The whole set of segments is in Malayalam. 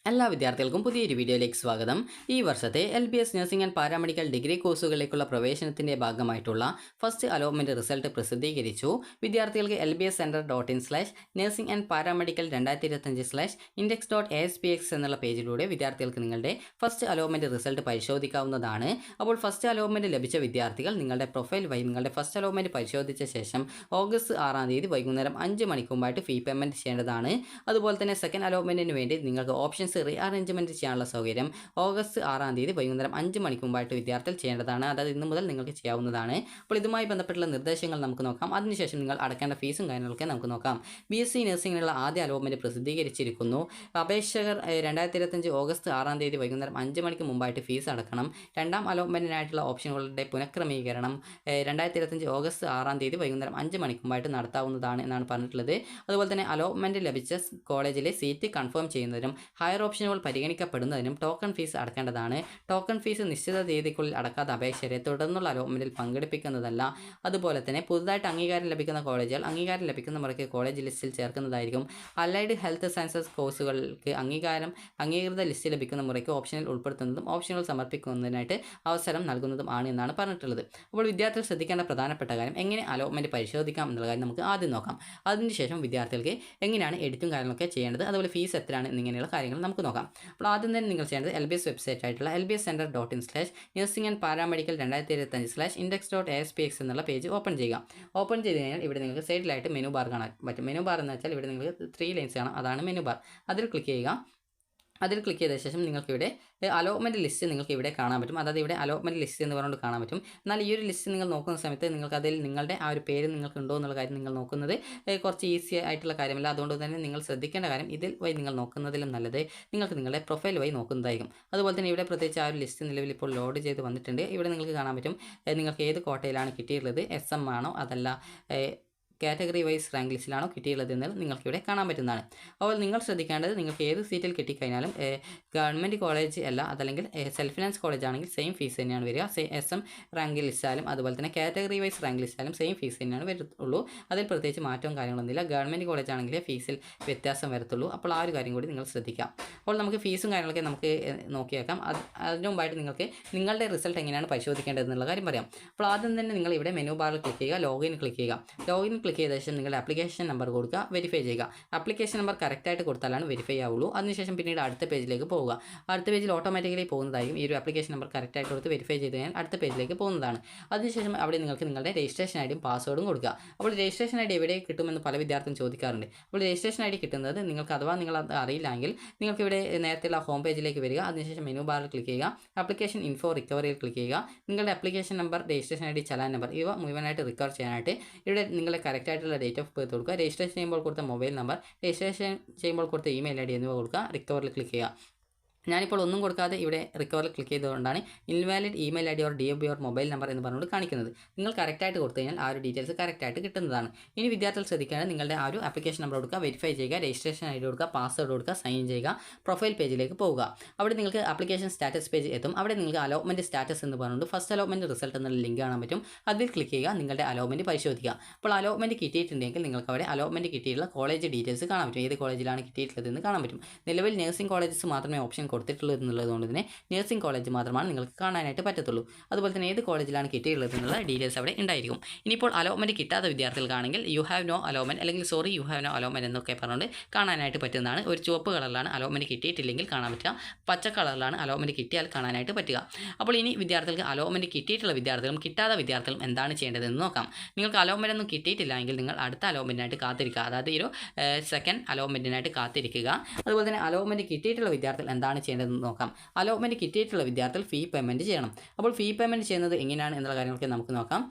എല്ലാ വിദ്യാർത്ഥികൾക്കും പുതിയൊരു വീഡിയോയിലേക്ക് സ്വാഗതം. ഈ വർഷത്തെ LBS nursing and paramedical degree കോഴ്സുകളിലേക്കുള്ള പ്രവേശനത്തിൻ്റെ ഭാഗമായിട്ടുള്ള ഫസ്റ്റ് അലോട്ട്മെൻറ്റ് റിസൾട്ട് പ്രസിദ്ധീകരിച്ചു. വിദ്യാർത്ഥികൾക്ക് lbscenter.in/nursing and paramedical 2025/index.aspx എന്നുള്ള പേജിലൂടെ വിദ്യാർത്ഥികൾക്ക് നിങ്ങളുടെ ഫസ്റ്റ് അലോട്ട്മെൻറ്റ് റിസൾട്ട് പരിശോധിക്കാവുന്നതാണ്. അപ്പോൾ ഫസ്റ്റ് അലോട്ട്മെൻറ്റ് ലഭിച്ച വിദ്യാർത്ഥികൾ നിങ്ങളുടെ പ്രൊഫൈൽ വഴി നിങ്ങളുടെ ഫസ്റ്റ് അലോട്ട്മെൻറ്റ് പരിശോധിച്ച ശേഷം ഓഗസ്റ്റ് 6-ാം തീയതി വൈകുന്നേരം 5 മണിക്ക് മുമ്പായിട്ട് ഫീ പേയ്മെൻറ്റ് ചെയ്യേണ്ടതാണ്. അതുപോലെ തന്നെ സെക്കൻഡ് അലോട്ട്മെൻറ്റിന് വേണ്ടി നിങ്ങൾക്ക് ഓപ്ഷൻസ് റീഅറേഞ്ച്മെൻറ്റ് ചെയ്യാനുള്ള സൗകര്യം ഓഗസ്റ്റ് 6-ാം തീയതി വൈകുന്നേരം 5 മണിക്ക് മുമ്പായിട്ട് വിദ്യാർത്ഥികൾ ചെയ്യേണ്ടതാണ്. അതായത് ഇന്ന് മുതൽ നിങ്ങൾക്ക് ചെയ്യാവുന്നതാണ്. അപ്പോൾ ഇതുമായി ബന്ധപ്പെട്ടുള്ള നിർദ്ദേശങ്ങൾ നമുക്ക് നോക്കാം. അതിനുശേഷം നിങ്ങൾ അടക്കേണ്ട ഫീസും കാര്യങ്ങളൊക്കെ നമുക്ക് നോക്കാം. BSc നഴ്സിംഗിനുള്ള ആദ്യ അലോട്ട്മെൻറ്റ് പ്രസിദ്ധീകരിച്ചിരിക്കുന്നു. അപേക്ഷകർ 2025 ഓഗസ്റ്റ് 6-ാം തീയതി വൈകുന്നേരം 5 മണിക്ക് മുമ്പായിട്ട് ഫീസ് അടക്കണം. രണ്ടാം അലോട്ട്മെൻറ്റിനായിട്ടുള്ള ഓപ്ഷനുകളുടെ പുനഃക്രമീകരണം 2025 ഓഗസ്റ്റ് 6-ാം തീയതി വൈകുന്നേരം 5 മണിക്ക് മുമ്പായിട്ട് നടത്താവുന്നതാണ് എന്നാണ് പറഞ്ഞിട്ടുള്ളത്. അതുപോലെ തന്നെ അലോട്ട്മെൻറ്റ് ലഭിച്ച കോളേജിലെ സീറ്റ് കൺഫേം ചെയ്യുന്നതിനും ഹയർ ഓപ്ഷനുകൾ പരിഗണിക്കപ്പെടുന്നതിനും ടോക്കൺ ഫീസ് അടക്കേണ്ടതാണ്. ടോക്കൺ ഫീസ് നിശ്ചിത തീയതിക്കുള്ളിൽ അടക്കാത്ത അപേക്ഷകരെ തുടർന്നുള്ള അലോട്ട്മെൻറ്റിൽ പങ്കെടുപ്പിക്കുന്നതല്ല. അതുപോലെ തന്നെ പുതുതായിട്ട് അംഗീകാരം ലഭിക്കുന്ന കോളേജുകൾ അംഗീകാരം ലഭിക്കുന്ന മുറയ്ക്ക് കോളേജ് ലിസ്റ്റിൽ ചേർക്കുന്നതായിരിക്കും. അലൈഡ് ഹെൽത്ത് സയൻസസ് കോഴ്സുകൾക്ക് അംഗീകൃത ലിസ്റ്റ് ലഭിക്കുന്ന മുറയ്ക്ക് ഓപ്ഷനിൽ ഉൾപ്പെടുത്തുന്നതും ഓപ്ഷനുകൾ സമർപ്പിക്കുന്നതിനായിട്ട് അവസരം നൽകുന്നതും ആണ് എന്നാണ് പറഞ്ഞിട്ടുള്ളത്. അപ്പോൾ വിദ്യാർത്ഥികൾ ശ്രദ്ധിക്കേണ്ട പ്രധാനപ്പെട്ട കാര്യം എങ്ങനെ അലോട്ട്മെൻറ്റ് പരിശോധിക്കാം എന്നുള്ള കാര്യം നമുക്ക് ആദ്യം നോക്കാം. അതിനുശേഷം വിദ്യാർത്ഥികൾക്ക് എങ്ങനെയാണ് എഡിറ്റും കാര്യങ്ങളൊക്കെ ചെയ്യേണ്ടത്, അതുപോലെ ഫീസ് എത്രയാണ് എന്നിങ്ങനെയുള്ള കാര്യങ്ങൾ നമുക്ക് നോക്കാം. അപ്പോൾ ആദ്യം തന്നെ നിങ്ങൾ ചെയ്യേണ്ടത് LBS വെബ്സൈറ്റ് ആയിട്ടുള്ള lbscenter.in/nursing and paramedical 2025/index.aspx എന്നുള്ള പേജ് ഓപ്പൺ ചെയ്യുക. ഓപ്പൺ ചെയ്ത് കഴിഞ്ഞാൽ ഇവിടെ നിങ്ങൾക്ക് സൈഡിലായിട്ട് മെനു ബാർ കാണാൻ പറ്റും. മെനു ബാർ എന്ന് വെച്ചാൽ ഇവിടെ നിങ്ങൾക്ക് 3 ലൈൻസ് കാണാം, അതാണ് മെനു ബാർ. അതിൽ ക്ലിക്ക് ചെയ്യുക. അതിൽ ക്ലിക്ക് ചെയ്ത ശേഷം നിങ്ങൾക്കിവിടെ അലോട്ട്മെൻറ്റ് ലിസ്റ്റ് നിങ്ങൾക്ക് ഇവിടെ കാണാൻ പറ്റും. അതായത് ഇവിടെ അലോട്ട്മെൻറ്റ് ലിസ്റ്റ് എന്ന് പറഞ്ഞുകൊണ്ട് കാണാൻ പറ്റും. എന്നാൽ ഈ ഒരു ലിസ്റ്റ് നിങ്ങൾ നോക്കുന്ന സമയത്ത് നിങ്ങൾക്ക് അതിൽ നിങ്ങളുടെ ആ ഒരു പേര് നിങ്ങൾക്ക് ഉണ്ടോ എന്നുള്ള കാര്യം നിങ്ങൾ നോക്കുന്നത് കുറച്ച് ഈസി ആയിട്ടുള്ള കാര്യമല്ല. അതുകൊണ്ട് തന്നെ നിങ്ങൾ ശ്രദ്ധിക്കേണ്ട കാര്യം ഇതിൽ വഴി നിങ്ങൾ നോക്കുന്നതിലും നല്ലത് നിങ്ങൾക്ക് നിങ്ങളുടെ പ്രൊഫൈൽ വഴി നോക്കുന്നതായിരിക്കും. അതുപോലെ തന്നെ ഇവിടെ പ്രത്യേകിച്ച് ആ ഒരു ലിസ്റ്റ് നിലവിൽ ഇപ്പോൾ ലോഡ് ചെയ്ത് വന്നിട്ടുണ്ട്. ഇവിടെ നിങ്ങൾക്ക് കാണാൻ പറ്റും നിങ്ങൾക്ക് ഏത് കോട്ടയിലാണ് കിട്ടിയിട്ടുള്ളത്, SM ആണോ അതല്ല കാറ്റഗറി വൈസ് റാങ്ക് ലിസ്റ്റിലാണോ കിട്ടിയുള്ളത് എന്ന് നിങ്ങൾക്കിവിടെ കാണാൻ പറ്റുന്നതാണ്. അപ്പോൾ നിങ്ങൾ ശ്രദ്ധിക്കേണ്ടത് നിങ്ങൾക്ക് ഏത് സീറ്റിൽ കിട്ടിക്കഴിഞ്ഞാലും ഗവൺമെൻറ് കോളേജ് അല്ല അതല്ലെങ്കിൽ സെൽഫ് ഫിനാൻസ് കോളേജ് ആണെങ്കിൽ സെയിം ഫീസ് തന്നെയാണ് വരിക. SM റാങ്ക് ലിസ്റ്റായാലും അതുപോലെ തന്നെ കാറ്റഗറി വൈസ് റാങ്ക് ലിസ്റ്റായാലും സെയിം ഫീസ് തന്നെയാണ് വരത്തുള്ളൂ. അതിൽ പ്രത്യേകിച്ച് മാറ്റവും കാര്യങ്ങളൊന്നുമില്ല. ഗവൺമെൻറ് കോളേജ് ആണെങ്കിൽ ഫീസിൽ വ്യത്യാസം വരത്തുള്ളൂ. അപ്പോൾ ആ ഒരു കാര്യം കൂടി നിങ്ങൾ ശ്രദ്ധിക്കാം. അപ്പോൾ നമുക്ക് ഫീസും കാര്യങ്ങളൊക്കെ നമുക്ക് നോക്കിയേക്കാം. അതിന് മുമ്പായിട്ട് നിങ്ങൾക്ക് നിങ്ങളുടെ റിസൾട്ട് എങ്ങനെയാണ് പരിശോധിക്കേണ്ടത് എന്നുള്ള കാര്യം പറയാം. അപ്പോൾ ആദ്യം തന്നെ നിങ്ങൾ ഇവിടെ മെനു ബാറിൽ ക്ലിക്ക് ചെയ്യുക, ലോഗിൻ ക്ലിക്ക് ചെയ്യുക. ലോഗിൻ ക്ലിക്ക് ചെയ്ത ശേഷം നിങ്ങളുടെ ആപ്ലിക്കേഷൻ നമ്പർ കൊടുക്കുക, വെരിഫൈ ചെയ്യുക. ആപ്ലിക്കേഷൻ നമ്പർ കറക്റ്റായിട്ട് കൊടുത്താലാണ് വെരിഫൈ ആവുള്ളൂ. അതിനുശേഷം പിന്നീട് അടുത്ത പേജിലേക്ക് പോവുക. അടുത്ത പേജിൽ ഓട്ടോമാറ്റിക്കലി പോകുന്നതായിരിക്കും. ഈ ഒരു ആപ്ലിക്കേഷൻ നമ്പർ കറക്റ്റായിട്ട് കൊടുത്ത് വെരിഫൈ ചെയ്ത് കഴിഞ്ഞാൽ അടുത്ത പേജിലേക്ക് പോകുന്നതാണ്. അതിനുശേഷം അവിടെ നിങ്ങൾക്ക് നിങ്ങളുടെ രജിസ്ട്രേഷൻ ഐഡിയും പാസ്വേഡും കൊടുക്കുക. അപ്പോൾ രജിസ്ട്രേഷൻ ഐഡി എവിടെ കിട്ടുമെന്ന് പല വിദ്യാർത്ഥികളും ചോദിക്കാറുണ്ട്. അപ്പോൾ രജിസ്ട്രേഷൻ ഐഡി കിട്ടുന്നത് നിങ്ങൾക്ക് അഥവാ നിങ്ങൾ അത് അറിയില്ലെങ്കിൽ നിങ്ങൾക്ക് ഇവിടെ നേരത്തെയുള്ള ഹോം പേജിലേക്ക് വരിക. അതിനുശേഷം മെനു ബാറിൽ ക്ലിക്ക് ചെയ്യുക, ആപ്ലിക്കേഷൻ ഇൻഫോ റിക്കവറിയിൽ ക്ലിക്ക് ചെയ്യുക. നിങ്ങളുടെ application number, registration ID, challan number ഇവ മുഴുവനായിട്ട് റിക്കവർ ചെയ്യാനായിട്ട് ഇവിടെ നിങ്ങളുടെ കറക്റ്റായിട്ടുള്ള ഡേറ്റ് ഓഫ് ബർത്ത് കൊടുക്കുക. രജിസ്ട്രേഷൻ ചെയ്യുമ്പോൾ കൊടുത്ത മൊബൈൽ നമ്പർ, രജിസ്ട്രേഷൻ ചെയ്യുമ്പോൾ കൊടുത്ത ഇമെയിൽ ID എന്നിവ കൊടുക്കുക. റിക്കവറിൽ ക്ലിക്ക് ചെയ്യുക. ഞാനിപ്പോൾ ഒന്നും കൊടുക്കാതെ ഇവിടെ റിക്കവറിൽ ക്ലിക്ക് ചെയ്തുകൊണ്ടാണ് invalid email ID or DOB or mobile number എന്ന് പറഞ്ഞുകൊണ്ട് കാണിക്കുന്നത്. നിങ്ങൾ കറക്റ്റായിട്ട് കൊടുത്തു കഴിഞ്ഞാൽ ആ ഒരു ഡീറ്റെയിൽസ് കറക്റ്റായിട്ട് കിട്ടുന്നതാണ്. ഇനി വിദ്യാർത്ഥികൾ ശ്രദ്ധിക്കേണ്ടത് നിങ്ങളുടെ ആ ഒരു ആപ്ലിക്കേഷൻ നമ്പർ കൊടുക്കുക, വെരിഫൈ ചെയ്യുക, രജിസ്ട്രേഷൻ ID കൊടുക്കുക, പാസ്വേഡ് കൊടുക്കുക, സൈൻ ചെയ്യുക, പ്രൊഫൈൽ പേജിലേക്ക് പോവുക. അവിടെ നിങ്ങൾക്ക് ആപ്ലിക്കേഷൻ സ്റ്റാറ്റസ് പേജ് എത്തും. അവിടെ നിങ്ങൾക്ക് അലോട്ട്മെൻറ്റ് സ്റ്റാറ്റസ് എന്ന് പറഞ്ഞുകൊണ്ട് ഫസ്റ്റ് അലോട്ട്മെൻറ്റ് റിസൾട്ട് എന്നുള്ള ലിങ്ക് കാണാൻ പറ്റും. അതിൽ ക്ലിക്ക് ചെയ്യുക, നിങ്ങളുടെ അലോട്ട്മെൻറ്റ് പരിശോധിക്കുക. അപ്പോൾ അലോട്ട്മെൻറ്റ് കിട്ടിയിട്ടുണ്ടെങ്കിൽ നിങ്ങൾക്ക് അവിടെ അലോട്ട്മെൻറ്റ് കിട്ടിയിട്ടുള്ള കോളേജ് ഡീറ്റെയിൽസ് കാണാൻ പറ്റും. ഏത് കോളേജിലാണ് കിട്ടിയിട്ടുള്ളത് എന്ന് കാണാൻ പറ്റും. നിലവിൽ നഴ്സിംഗ് കോളേജസ് മാത്രമേ ഓപ്ഷൻ കൊടുത്തിട്ടുള്ളൂ എന്നുള്ളതുകൊണ്ട് തന്നെ നഴ്സിംഗ് കോളേജ് മാത്രമാണ് നിങ്ങൾക്ക് കാണാനായിട്ട് പറ്റത്തുള്ളൂ. അതുപോലെ തന്നെ ഏത് കോളേജിലാണ് കിട്ടിയിട്ടുള്ളത് എന്നുള്ള ഡീറ്റെയിൽസ് അവിടെ ഉണ്ടായിരിക്കും. ഇനിയിപ്പോൾ അലോട്ട്മെൻറ്റ് കിട്ടാത്ത വിദ്യാർത്ഥികൾക്കാണെങ്കിൽ യു ഹാവ് നോ അലോട്ട്മെൻറ്റ് അല്ലെങ്കിൽ sorry you have no allotment എന്നൊക്കെ പറഞ്ഞുകൊണ്ട് കാണാനായിട്ട് പറ്റുന്നതാണ്. ഒരു ചുവപ്പ് കളറിലാണ് അലോട്ട്മെൻറ്റ് കിട്ടിയിട്ടില്ലെങ്കിൽ കാണാൻ പറ്റുക, പച്ച കളറിലാണ് അലോട്ട്മെൻറ്റ് കിട്ടിയാൽ കാണാനായിട്ട് പറ്റുക. അപ്പോൾ ഇനി വിദ്യാർത്ഥികൾക്ക് അലോട്ട്മെൻറ്റ് കിട്ടിയിട്ടുള്ള വിദ്യാർത്ഥികളും കിട്ടാത്ത വിദ്യാർത്ഥികളും എന്താണ് ചെയ്യേണ്ടതെന്ന് നോക്കാം. നിങ്ങൾക്ക് അലോട്ട്മെൻറ്റ് ഒന്നും കിട്ടിയിട്ടില്ല എങ്കിൽ നിങ്ങൾ അടുത്ത അലോട്ട്മെൻറ്റിനായിട്ട് കാത്തിരിക്കുക. അതായത് ഒരു സെക്കൻഡ് അലോട്ട്മെൻറ്റിനായിട്ട് കാത്തിരിക്കുക. അതുപോലെ തന്നെ അലോട്ട്മെൻറ്റ് കിട്ടിയിട്ടുള്ള വിദ്യാർത്ഥികൾ എന്താണ് ചെയ്യേണ്ടതെന്ന് നോക്കാം. അലോട്ട്മെൻറ്റ് കിട്ടിയിട്ടുള്ള വിദ്യാർത്ഥികൾ ഫീ പേയ്മെൻറ്റ് ചെയ്യണം. അപ്പോൾ ഫീ പേയ്മെൻറ്റ് ചെയ്യുന്നത് എങ്ങനെയാണ് എന്നുള്ള കാര്യങ്ങളൊക്കെ നമുക്ക് നോക്കാം.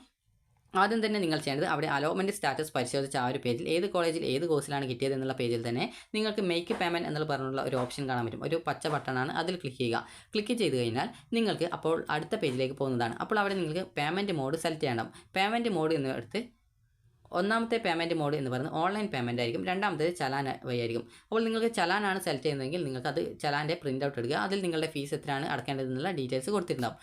ആദ്യം തന്നെ നിങ്ങൾ ചെയ്യേണ്ടത് അവിടെ അലോട്ട്മെൻറ്റ് സ്റ്റാറ്റസ് പരിശോധിച്ച ആ ഒരു പേജിൽ ഏത് കോളേജിൽ ഏത് കോഴ്സിലാണ് കിട്ടിയത് എന്നുള്ള പേജിൽ തന്നെ നിങ്ങൾക്ക് മേക്ക് പേയ്മെൻറ്റ് എന്നുള്ള പറഞ്ഞുള്ള ഒരു ഓപ്ഷൻ കാണാൻ പറ്റും. ഒരു പച്ച ബട്ടണാണ്, അതിൽ ക്ലിക്ക് ചെയ്യുക. ക്ലിക്ക് ചെയ്ത് കഴിഞ്ഞാൽ നിങ്ങൾക്ക് അപ്പോൾ അടുത്ത പേജിലേക്ക് പോകുന്നതാണ്. അപ്പോൾ അവിടെ നിങ്ങൾക്ക് പേയ്മെൻറ്റ് മോഡ് സെലക്ട് ചെയ്യണം. പേയ്മെൻറ്റ് മോഡ് എന്ന് എടുത്ത് ഒന്നാമത്തെ പേയ്മെൻറ്റ് മോഡ് എന്ന് പറയുന്നത് ഓൺലൈൻ പേയ്മെൻറ്റ് ആയിരിക്കും. രണ്ടാമത്തേത് ചലാൻ വഴിയായിരിക്കും. അപ്പോൾ നിങ്ങൾക്ക് ചലാനാണ് സെലക്ട് ചെയ്യുന്നതെങ്കിൽ നിങ്ങൾക്ക് അത് ചലാൻ്റെ പ്രിൻ്റ് ഔട്ട് എടുക്കുക. അതിൽ നിങ്ങളുടെ ഫീസ് എത്രയാണ് അടക്കേണ്ടതെന്നുള്ള ഡീറ്റെയിൽസ് കൊടുത്തിട്ടുണ്ടാവും.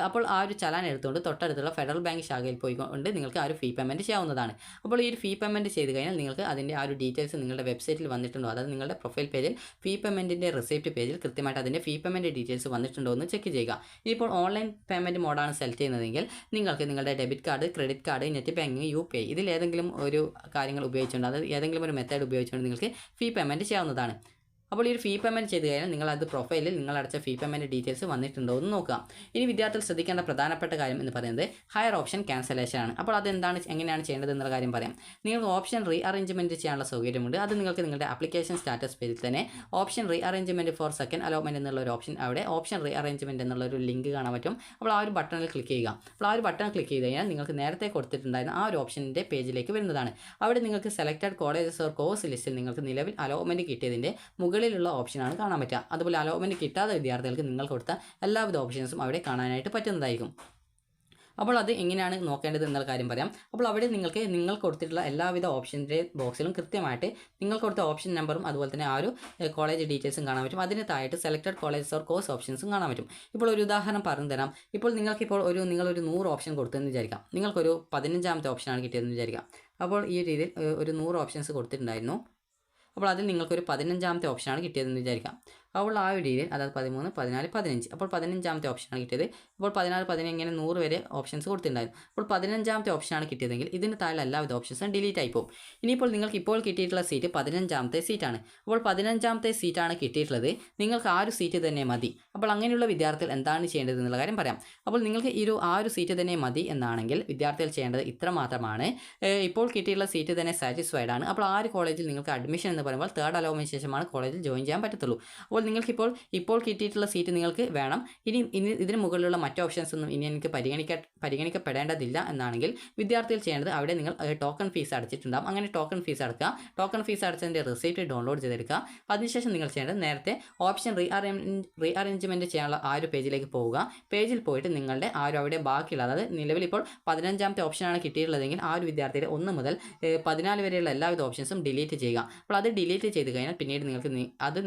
അപ്പോൾ ആ ഒരു ചലാൻ എടുത്തുകൊണ്ട് തൊട്ടടുത്തുള്ള ഫെഡറൽ ബാങ്ക് ശാഖയിൽ പോയിക്കൊണ്ട് നിങ്ങൾക്ക് ആ ഒരു ഫീ പേയ്മെൻറ്റ് ചെയ്യാവുന്നതാണ്. അപ്പോൾ ഈ ഒരു ഫീ പേയ്മെൻറ്റ് ചെയ്ത് കഴിഞ്ഞാൽ നിങ്ങൾക്ക് അതിൻ്റെ ആ ഒരു ഡീറ്റെയിൽസ് നിങ്ങളുടെ വെബ്സൈറ്റിൽ വന്നിട്ടുണ്ടോ, അതായത് നിങ്ങളുടെ പ്രൊഫൈൽ പേജിൽ ഫീ പേയ്മെൻറ്റിൻ്റെ റിസിപ്റ്റ് പേജിൽ കൃത്യമായിട്ട് അതിൻ്റെ ഫീ പേയ്മെൻറ്റ് ഡീറ്റെയിൽസ് വന്നിട്ടുണ്ടോ എന്ന് ചെക്ക് ചെയ്യുക. ഇപ്പോൾ ഓൺലൈൻ പേയ്മെൻറ്റ് മോഡാണ് സെലക്ട് ചെയ്യുന്നതെങ്കിൽ നിങ്ങൾക്ക് നിങ്ങളുടെ debit card, credit card, net banking, UPI ഇതിൽ ഏതെങ്കിലും ഒരു കാര്യങ്ങൾ ഉപയോഗിച്ചുകൊണ്ട്, അതായത് ഏതെങ്കിലും ഒരു മെത്തേഡ് ഉപയോഗിച്ചുകൊണ്ട് നിങ്ങൾക്ക് ഫീ പേയ്മെൻറ്റ് ചെയ്യാവുന്നതാണ്. അപ്പോൾ ഈ ഒരു ഫീ പേയ്മെൻറ്റ് ചെയ്ത് കഴിഞ്ഞാൽ നിങ്ങൾ അത് പ്രൊഫൈലിൽ നിങ്ങൾ അടച്ച ഫീ പേയ്മെൻറ്റ് ഡീറ്റെയിൽസ് വന്നിട്ടുണ്ടോ എന്ന് നോക്കാം. ഇനി വിദ്യാർത്ഥികൾ ശ്രദ്ധിക്കേണ്ട പ്രധാനപ്പെട്ട കാര്യം എന്ന് പറയുന്നത് ഹയർ ഓപ്ഷൻ ക്യാൻസലേഷൻ ആണ്. അപ്പോൾ അതെന്താണ്, എങ്ങനെയാണ് ചെയ്യേണ്ടത് എന്നുള്ള കാര്യം പറയാം. നിങ്ങൾക്ക് ഓപ്ഷൻ റീ അറേഞ്ച്മെൻറ്റ് ചെയ്യാനുള്ള സൗകര്യമുണ്ട്. അത് നിങ്ങൾക്ക് നിങ്ങളുടെ ആപ്ലിക്കേഷൻ സ്റ്റാറ്റസ് പേജിൽ തന്നെ option re arrangement four second allotment എന്നുള്ള ഒരു ഓപ്ഷൻ, അവിടെ ഓപ്ഷൻ റീ അറേഞ്ച്മെൻറ്റ് എന്നുള്ള ഒരു ലിങ്ക് കാണാൻ പറ്റും. അപ്പോൾ ആ ഒരു ബട്ടണിൽ ക്ലിക്ക് ചെയ്യുക. അപ്പോൾ ആ ഒരു ബട്ടൺ ക്ലിക്ക് ചെയ്ത് കഴിഞ്ഞാൽ നിങ്ങൾക്ക് നേരത്തെ കൊടുത്തിട്ടുണ്ടായിരുന്ന ആ ഒരു ഓപ്ഷൻ്റെ പേജിലേക്ക് വരുന്നതാണ്. അവിടെ നിങ്ങൾക്ക് സെലക്റ്റഡ് കോളേജസ് ഓർ കോഴ്സ് ലിസ്റ്റിൽ നിങ്ങൾക്ക് നിലവിൽ അലോട്ട്മെൻറ്റ് കിട്ടിയതിൻ്റെ മുകളിലുള്ള ഓപ്ഷനാണ് കാണാൻ പറ്റുക. അതുപോലെ അലോട്ട്മെൻറ്റ് കിട്ടാത്ത വിദ്യാർത്ഥികൾക്ക് നിങ്ങൾ കൊടുത്ത എല്ലാവിധ ഓപ്ഷൻസും അവിടെ കാണാനായിട്ട് പറ്റുന്നതായിരിക്കും. അപ്പോൾ അത് എങ്ങനെയാണ് നോക്കേണ്ടത് എന്നുള്ള കാര്യം പറയാം. അപ്പോൾ അവിടെ നിങ്ങൾ കൊടുത്തിട്ടുള്ള എല്ലാവിധ ഓപ്ഷൻ്റെ ബോക്സിലും കൃത്യമായിട്ട് നിങ്ങൾ കൊടുത്ത ഓപ്ഷൻ നമ്പറും അതുപോലെ തന്നെ ആ ഒരു കോളേജ് ഡീറ്റെയിൽസും കാണാൻ പറ്റും. അതിന് താഴെയായിട്ട് സെലക്റ്റഡ് കോളേജസ് ഓർ കോഴ്സ് ഓപ്ഷൻസും കാണാൻ പറ്റും. ഇപ്പോൾ ഒരു ഉദാഹരണം പറഞ്ഞു തരാം. ഇപ്പോൾ നിങ്ങൾക്കിപ്പോൾ നിങ്ങളൊരു 100 ഓപ്ഷൻ കൊടുത്തെന്ന് വിചാരിക്കാം. നിങ്ങൾക്കൊരു 15ാമത്തെ ഓപ്ഷനാണ് കിട്ടിയതെന്ന് വിചാരിക്കാം. അപ്പോൾ ഈ രീതിയിൽ ഒരു 100 ഓപ്ഷൻസ് കൊടുത്തിട്ടുണ്ടായിരുന്നു. അപ്പോൾ അതിൽ നിങ്ങൾക്കൊരു 15ാമത്തെ ഓപ്ഷനാണ് കിട്ടിയതെന്ന് വിചാരിക്കാം. അപ്പോൾ ആ ഒരു രീതിയിൽ, അതായത് 13, 14, 15, അപ്പോൾ 15ാമത്തെ ഓപ്ഷനാണ് കിട്ടിയത്. അപ്പോൾ 16, 15 ഇങ്ങനെ 100 വരെ ഓപ്ഷൻസ് കൊടുത്തിട്ടുണ്ടായിരുന്നു. അപ്പോൾ 15ാമത്തെ ഓപ്ഷനാണ് കിട്ടിയതെങ്കിൽ ഇതിന് താഴെ എല്ലാവിധ ഓപ്ഷൻസും ഡിലീറ്റ് ആയി പോകും. ഇനിയിപ്പോൾ നിങ്ങൾക്ക് ഇപ്പോൾ കിട്ടിയിട്ടുള്ള സീറ്റ് 15ാമത്തെ സീറ്റാണ്. അപ്പോൾ 15ാമത്തെ സീറ്റാണ് കിട്ടിയിട്ടുള്ളത്. നിങ്ങൾക്ക് ആ ഒരു സീറ്റ് തന്നെ മതി. അപ്പോൾ അങ്ങനെയുള്ള വിദ്യാർത്ഥികൾ എന്താണ് ചെയ്യേണ്ടത് എന്നുള്ള കാര്യം പറയാം. അപ്പോൾ നിങ്ങൾക്ക് ആ ഒരു സീറ്റ് തന്നെ മതി എന്നാണെങ്കിൽ വിദ്യാർത്ഥികൾ ചെയ്യേണ്ടത് ഇത്ര മാത്രമാണ്. ഇപ്പോൾ കിട്ടിയിട്ടുള്ള സീറ്റ് തന്നെ സാറ്റിസ്ഫൈഡ് ആണ്. അപ്പോൾ ആ ഒരു കോളേജിൽ നിങ്ങൾക്ക് അഡ്മിഷൻ എന്ന് പറയുമ്പോൾ 3rd അലോട്ട്മെൻറ്റ് ശേഷമാണ് കോളേജിൽ ജോയിൻ ചെയ്യാൻ പറ്റത്തുള്ളൂ. അപ്പോൾ നിങ്ങൾക്കിപ്പോൾ കിട്ടിയിട്ടുള്ള സീറ്റ് നിങ്ങൾക്ക് വേണം. ഇനി ഇതിന് മുകളിലുള്ള മറ്റ് ഓപ്ഷൻസ് ഒന്നും ഇനി എനിക്ക് പരിഗണിക്കപ്പെടേണ്ടതില്ല എന്നാണെങ്കിൽ വിദ്യാർത്ഥികൾ ചെയ്യേണ്ടത് അവിടെ നിങ്ങൾ ടോക്കൺ ഫീസ് അടച്ചിട്ടുണ്ടാകും. അങ്ങനെ ടോക്കൺ ഫീസ് അടക്കുക. ടോക്കൺ ഫീസ് അടച്ചതിൻ്റെ റിസീപ്റ്റ് ഡൗൺലോഡ് ചെയ്തെടുക്കുക. അതിനുശേഷം നിങ്ങൾ ചെയ്യേണ്ടത് നേരത്തെ ഓപ്ഷൻ റീ അറേഞ്ച്മെൻറ്റ് ചെയ്യാനുള്ള ആ ഒരു പേജിലേക്ക് പോവുക. പേജിൽ പോയിട്ട് നിങ്ങളുടെ ആ ഒരു അവിടെ ബാക്കിയുള്ള, അതായത് നിലവിൽ ഇപ്പോൾ 15ാമത്തെ ഓപ്ഷനാണ് കിട്ടിയിട്ടുള്ളതെങ്കിൽ ആ ഒരു വിദ്യാർത്ഥിയുടെ 1 മുതൽ 14 വരെയുള്ള എല്ലാവിധ ഓപ്ഷൻസും ഡിലീറ്റ് ചെയ്യുക. അപ്പോൾ അത് ഡിലീറ്റ് ചെയ്ത് കഴിഞ്ഞാൽ പിന്നീട് നിങ്ങൾക്ക് അത്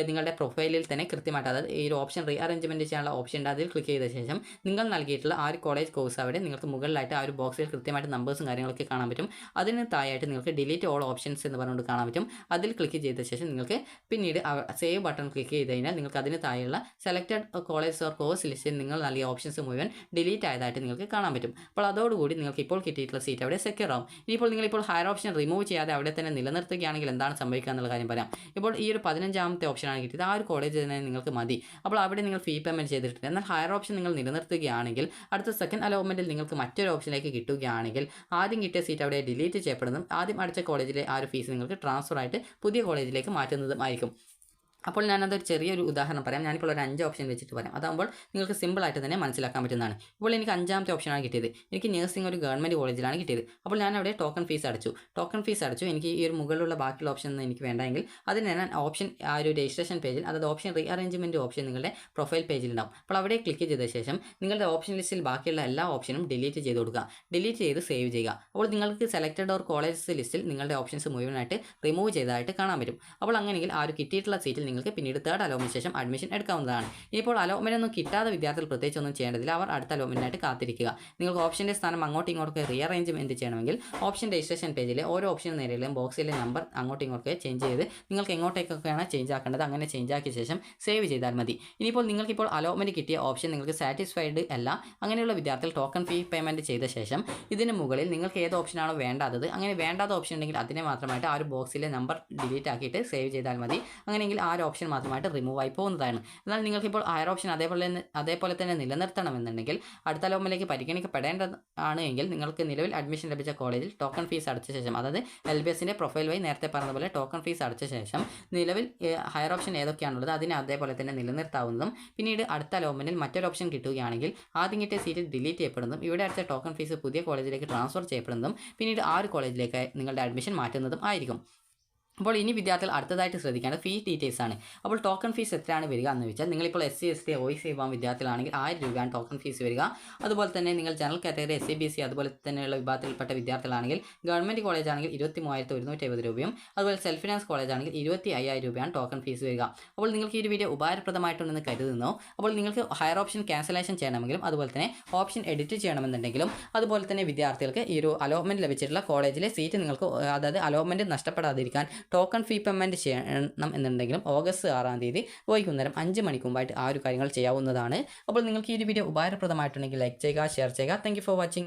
നിങ്ങളുടെ പ്രൊഫൈലിൽ തന്നെ കൃത്യമായിട്ട്, അതായത് ഈ ഒരു ഓപ്ഷൻ റീ അറേഞ്ച്മെൻറ്റ് ചെയ്യാനുള്ള ഓപ്ഷൻ ഉണ്ട്. അതിൽ ക്ലിക്ക് ചെയ്ത ശേഷം നിങ്ങൾ നൽകിയിട്ടുള്ള ആ ഒരു കോളേജ് കോഴ്സ് അവിടെ നിങ്ങൾക്ക് മുകളിലായിട്ട് ആ ഒരു ബോക്സിൽ കൃത്യമായിട്ട് നമ്പേഴ്സും കാര്യങ്ങളൊക്കെ കാണാൻ പറ്റും. അതിന് താഴെയായിട്ട് നിങ്ങൾക്ക് ഡിലീറ്റ് ഓൾ ഓപ്ഷൻസ് എന്ന് പറഞ്ഞുകൊണ്ട് കാണാൻ പറ്റും. അതിൽ ക്ലിക്ക് ചെയ്ത ശേഷം നിങ്ങൾക്ക് പിന്നീട് സേവ് ബട്ടൺ ക്ലിക്ക് ചെയ്ത് കഴിഞ്ഞാൽ നിങ്ങൾക്ക് അതിന് താഴെയുള്ള സെലക്റ്റഡ് കോളേജ് ഓർ കോഴ്സ് ലിസ്റ്റിൽ നിങ്ങൾ നൽകിയ ഓപ്ഷൻസ് മുഴുവൻ ഡിലീറ്റ് ആയതായിട്ട് നിങ്ങൾക്ക് കാണാൻ പറ്റും. അപ്പോൾ അതോടുകൂടി നിങ്ങൾക്ക് ഇപ്പോൾ കിട്ടിയിട്ടുള്ള സീറ്റ് അവിടെ സെക്യൂർ ആവും. ഇനിയിപ്പോൾ നിങ്ങളിപ്പോൾ ഹയർ ഓപ്ഷൻ റിമൂവ് ചെയ്യാതെ അവിടെ തന്നെ നിലനിർത്തുകയാണെങ്കിൽ എന്താണ് സംഭവിക്കുക എന്നുള്ള കാര്യം പറയാം. ഇപ്പോൾ ഈ ഒരു 15ാമത്തെ ഓപ്ഷനാണ് കിട്ടിയത്. ആ ഒരു കോളേജ് തന്നെ നിങ്ങൾക്ക് മതി. അപ്പോൾ അവിടെ നിങ്ങൾ ഫീ പേയ്മെൻറ്റ് ചെയ്തിട്ടുണ്ട്. എന്നാൽ ഹയർ ഓപ്ഷൻ നിങ്ങൾ നിലനിർത്തുകയാണെങ്കിൽ അടുത്ത സെക്കൻഡ് അലോട്ട്മെൻറ്റിൽ നിങ്ങൾക്ക് മറ്റൊരു ഓപ്ഷനിലേക്ക് കിട്ടുകയാണെങ്കിൽ ആദ്യം കിട്ടിയ സീറ്റ് അവിടെ ഡിലീറ്റ് ചെയ്യപ്പെടുന്നതും ആദ്യം അടച്ച കോളേജിലെ ആ ഒരു ഫീസ് നിങ്ങൾക്ക് ട്രാൻസ്ഫർ ആയിട്ട് പുതിയ കോളേജിലേക്ക് മാറ്റുന്നതും ആയിരിക്കും. അപ്പോൾ ഞാനതൊരു ചെറിയൊരു ഉദാഹരണം പറയാം. ഞാനിപ്പോൾ ഒരു 5 ഓപ്ഷൻ വെച്ചിട്ട് പറയാം. അതാകുമ്പോൾ നിങ്ങൾക്ക് സിമ്പിളായിട്ട് തന്നെ മനസ്സിലാക്കാൻ പറ്റുന്നതാണ്. ഇപ്പോൾ എനിക്ക് 5ാമത്തെ ഓപ്ഷനാണ് കിട്ടിയത്. എനിക്ക് നഴ്സിംഗ് ഒരു ഗവൺമെൻറ് കോളേജിലാണ് കിട്ടിയത്. അപ്പോൾ ഞാൻ അവിടെ ടോക്കൺ ഫീസ് അടച്ചു. എനിക്ക് ഈ ഒരു മുകളിലുള്ള ബാക്കിയുള്ള ഓപ്ഷൻ ഒന്നും എനിക്ക് വേണ്ടെങ്കിൽ അതിന് ഞാൻ ഓപ്ഷൻ ആ ഒരു രജിസ്ട്രേഷൻ പേജിൽ, അതായത് ഓപ്ഷൻ റീ അറേഞ്ച്മെൻറ്റ് ഓപ്ഷൻ നിങ്ങളുടെ പ്രൊഫൈൽ പേജിൽ ഉണ്ടാവും. അപ്പോൾ അവിടെ ക്ലിക്ക് ചെയ്ത ശേഷം നിങ്ങളുടെ ഓപ്ഷൻ ലിസ്റ്റിൽ ബാക്കിയുള്ള എല്ലാ ഓപ്ഷനും ഡിലീറ്റ് ചെയ്ത് കൊടുക്കുക. ഡിലീറ്റ് ചെയ്ത് സേവ് ചെയ്യുക. അപ്പോൾ നിങ്ങൾക്ക് സെലക്റ്റഡ് ഓർ കോളേജസ് ലിസ്റ്റിൽ നിങ്ങളുടെ ഓപ്ഷൻസ് മുഴുവനായിട്ട് റിമൂവ് ചെയ്തതായിട്ട് കാണാൻ പറ്റും. അപ്പോൾ അങ്ങനെയെങ്കിൽ ആ ഒരു കിട്ടിയിട്ടുള്ള സീറ്റിൽ നിങ്ങൾക്ക് പിന്നീട് 3rd അലോട്ട്മെൻറ്റ് ശേഷം അഡ്മിഷൻ എടുക്കാവുന്നതാണ്. ഇപ്പോൾ അലോട്ട്മെൻറ്റ് ഒന്നും കിട്ടാതെ വിദ്യാർത്ഥികൾ പ്രത്യേകിച്ച് ഒന്നും ചെയ്യേണ്ടതില്ല. അവർ അടുത്ത അലോട്ട്മെൻറ്റിനായിട്ട് കാത്തിരിക്കുക. നിങ്ങൾക്ക് ഓപ്ഷൻ്റെ സ്ഥാനം അങ്ങോട്ടും ഇങ്ങോട്ടൊക്കെ റീഅറേഞ്ച്മെൻറ്റ് ചെയ്യണമെങ്കിൽ ഓപ്ഷൻ രജിസ്ട്രേഷൻ പേജിലെ ഓരോ ഓപ്ഷന് നേരെയും ബോക്സിലെ നമ്പർ അങ്ങോട്ടും ഇങ്ങോട്ടൊക്കെ ചേഞ്ച് ചെയ്ത് നിങ്ങൾക്ക് എങ്ങോട്ടേക്കൊക്കെയാണ് ചേഞ്ച് ആക്കേണ്ടത് അങ്ങനെ ചേഞ്ച് ആക്കിയ ശേഷം സേവ് ചെയ്താൽ മതി. ഇനിയിപ്പോൾ നിങ്ങൾക്കിപ്പോൾ അലോട്ട്മെൻറ്റ് കിട്ടിയ ഓപ്ഷൻ നിങ്ങൾക്ക് സാറ്റിസ്ഫൈഡ് അല്ല, അങ്ങനെയുള്ള വിദ്യാർത്ഥികൾ ടോക്കൺ ഫീ പേയ്മെൻറ്റ് ചെയ്ത ശേഷം ഇതിന് മുകളിൽ നിങ്ങൾക്ക് ഏത് ഓപ്ഷനാണോ വേണ്ടാത്തത്, അങ്ങനെ വേണ്ടാത്ത ഓപ്ഷൻ ഉണ്ടെങ്കിൽ അതിനെ മാത്രമായിട്ട് ആ ഒരു ബോക്സിലെ നമ്പർ ഡിലീറ്റ് ആക്കിയിട്ട് സേവ് ചെയ്താൽ മതി. അങ്ങനെയെങ്കിൽ ആ ഒരു ഓപ്ഷൻ മാത്രമായിട്ട് റിമൂവ് ആയി പോകുന്നതാണ്. എന്നാൽ നിങ്ങൾക്കിപ്പോൾ ഹയർ ഓപ്ഷൻ അതേപോലെ തന്നെ നിലനിർത്തണമെന്നുണ്ടെങ്കിൽ അടുത്ത അലോട്ട്മെൻറ്റിലേക്ക് പരിഗണിക്കപ്പെടേണ്ടതാണ് എങ്കിൽ നിങ്ങൾക്ക് നിലവിൽ അഡ്മിഷൻ ലഭിച്ച കോളേജിൽ ടോക്കൺ ഫീസ് അടച്ച ശേഷം, അതായത് LBSൻ്റെ പ്രൊഫൈൽ വഴി നേരത്തെ പറഞ്ഞതുപോലെ ടോക്കൺ ഫീസ് അടച്ച ശേഷം നിലവിൽ ഹയർ ഓപ്ഷൻ ഏതൊക്കെയാണുള്ളത് അതിനെ അതേപോലെ തന്നെ നിലനിർത്താവുന്നതും പിന്നീട് അടുത്ത അലോട്ട്മെൻറ്റിൽ മറ്റൊരു ഓപ്ഷൻ കിട്ടുകയാണെങ്കിൽ ആദ്യം കിട്ടിയ സീറ്റ് ഡിലീറ്റ് ചെയ്യപ്പെടുന്നതും ഇവിടെ അടച്ച ടോക്കൺ ഫീസ് പുതിയ കോളേജിലേക്ക് ട്രാൻസ്ഫർ ചെയ്യപ്പെടുന്നതും പിന്നീട് ആ ഒരു കോളേജിലേക്ക് നിങ്ങളുടെ അഡ്മിഷൻ മാറ്റുന്നതും ആയിരിക്കും. അപ്പോൾ ഇനി വിദ്യാർത്ഥികൾ അടുത്തതായിട്ട് ശ്രദ്ധിക്കേണ്ടത് ഫീ ഡീറ്റെയിൽസ് ആണ്. അപ്പോൾ ടോക്കൺ ഫീസ് എത്രയാണ് വരിക എന്ന് വെച്ചാൽ നിങ്ങളിപ്പോൾ SC ST OIC വിഭാഗം വിദ്യാർത്ഥികളാണെങ്കിൽ 1000 രൂപയാണ് ടോക്കൺ ഫീസ് വരിക. അതുപോലെ തന്നെ നിങ്ങൾ ജനറൽ കാറ്റഗറി SC BC അതുപോലെ തന്നെയുള്ള വിഭാഗത്തിൽപ്പെട്ട വിദ്യാർത്ഥികളാണെങ്കിൽ ഗവൺമെൻറ് കോളേജ് ആണെങ്കിൽ 23,150 രൂപയും അതുപോലെ സെൽഫ് ഫിനാൻസ് കോളേജ് ആണെങ്കിൽ 25,000 രൂപയാണ് ടോക്കൺ ഫീസ് വരിക. അപ്പോൾ നിങ്ങൾക്ക് ഈ ഒരു വീഡിയോ ഉപകാരപ്രദമായിട്ടുണ്ടെന്ന് കരുതുന്നു. അപ്പോൾ നിങ്ങൾക്ക് ഹയർ ഓപ്ഷൻ ക്യാൻസലേഷൻ ചെയ്യണമെങ്കിലും അതുപോലെ തന്നെ ഓപ്ഷൻ എഡിറ്റ് ചെയ്യണമെന്നുണ്ടെങ്കിലും അതുപോലെ തന്നെ വിദ്യാർത്ഥികൾക്ക് ഈ ഒരു അലോട്ട്മെൻറ്റ് ലഭിച്ചിട്ടുള്ള കോളേജിലെ സീറ്റ് നിങ്ങൾക്ക് അതായത് അലോട്ട്മെൻറ്റ് നഷ്ടപ്പെടാതിരിക്കാൻ ടോക്കൺ ഫീ പേയ്മെൻറ്റ് ചെയ്യണം എന്നുണ്ടെങ്കിലും ഓഗസ്റ്റ് 6-ാം തീയതി വൈകുന്നേരം 5 മണിക്ക് മുമ്പായിട്ട് ആ ഒരു കാര്യങ്ങൾ ചെയ്യാവുന്നതാണ്. അപ്പോൾ നിങ്ങൾക്ക് ഈ ഒരു വീഡിയോ ഉപകാരപ്രദമായിട്ടുണ്ടെങ്കിൽ ലൈക്ക് ചെയ്യുക, ഷെയർ ചെയ്യുക. Thank you for watching.